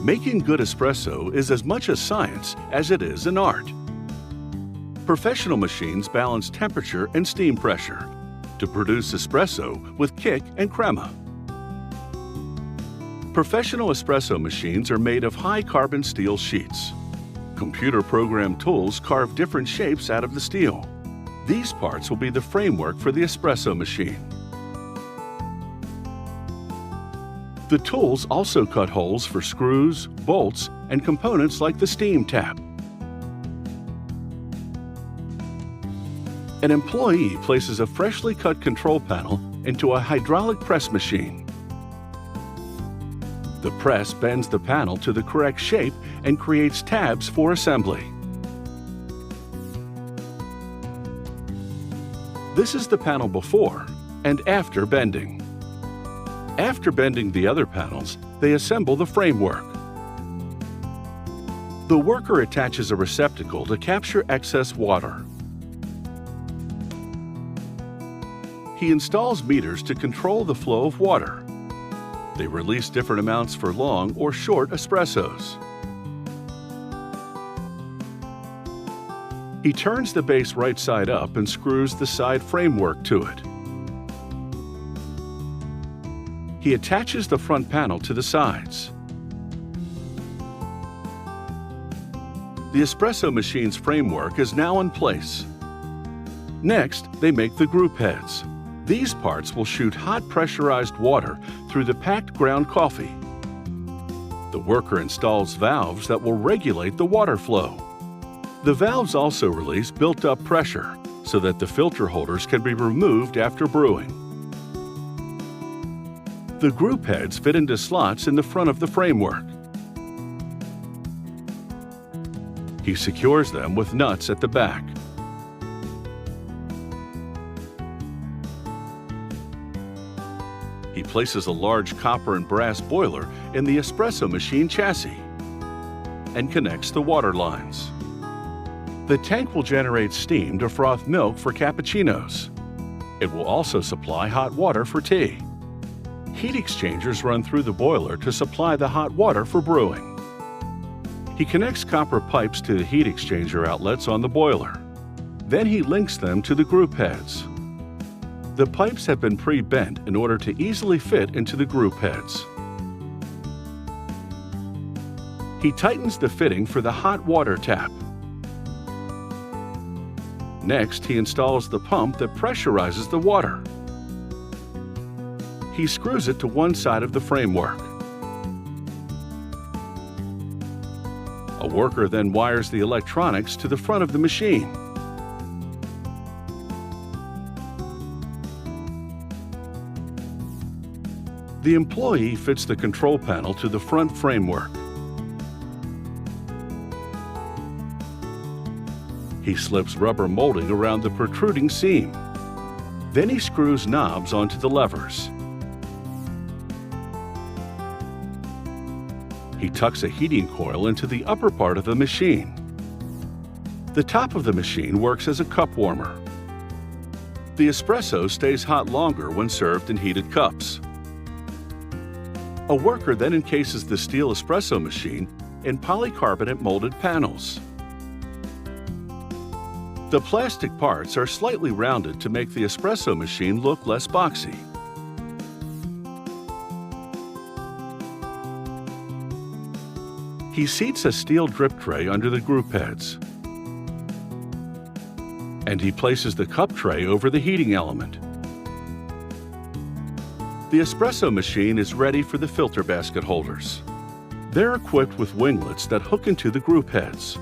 Making good espresso is as much a science as it is an art. Professional machines balance temperature and steam pressure to produce espresso with kick and crema. Professional espresso machines are made of high-carbon steel sheets. Computer-programmed tools carve different shapes out of the steel. These parts will be the framework for the espresso machine. The tools also cut holes for screws, bolts, and components like the steam tap. An employee places a freshly cut control panel into a hydraulic press machine. The press bends the panel to the correct shape and creates tabs for assembly. This is the panel before and after bending. After bending the other panels, they assemble the framework. The worker attaches a receptacle to capture excess water. He installs meters to control the flow of water. They release different amounts for long or short espressos. He turns the base right side up and screws the side framework to it. He attaches the front panel to the sides. The espresso machine's framework is now in place. Next, they make the group heads. These parts will shoot hot pressurized water through the packed ground coffee. The worker installs valves that will regulate the water flow. The valves also release built-up pressure so that the filter holders can be removed after brewing. The group heads fit into slots in the front of the framework. He secures them with nuts at the back. He places a large copper and brass boiler in the espresso machine chassis and connects the water lines. The tank will generate steam to froth milk for cappuccinos. It will also supply hot water for tea. Heat exchangers run through the boiler to supply the hot water for brewing. He connects copper pipes to the heat exchanger outlets on the boiler. Then he links them to the group heads. The pipes have been pre-bent in order to easily fit into the group heads. He tightens the fitting for the hot water tap. Next, he installs the pump that pressurizes the water. He screws it to one side of the framework. A worker then wires the electronics to the front of the machine. The employee fits the control panel to the front framework. He slips rubber molding around the protruding seam. Then he screws knobs onto the levers. He tucks a heating coil into the upper part of the machine. The top of the machine works as a cup warmer. The espresso stays hot longer when served in heated cups. A worker then encases the steel espresso machine in polycarbonate molded panels. The plastic parts are slightly rounded to make the espresso machine look less boxy. He seats a steel drip tray under the group heads. And he places the cup tray over the heating element. The espresso machine is ready for the filter basket holders. They're equipped with winglets that hook into the group heads.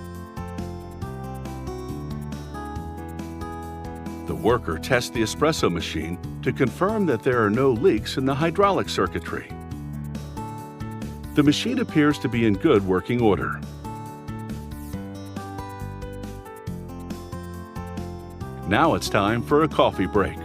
The worker tests the espresso machine to confirm that there are no leaks in the hydraulic circuitry. The machine appears to be in good working order. Now it's time for a coffee break.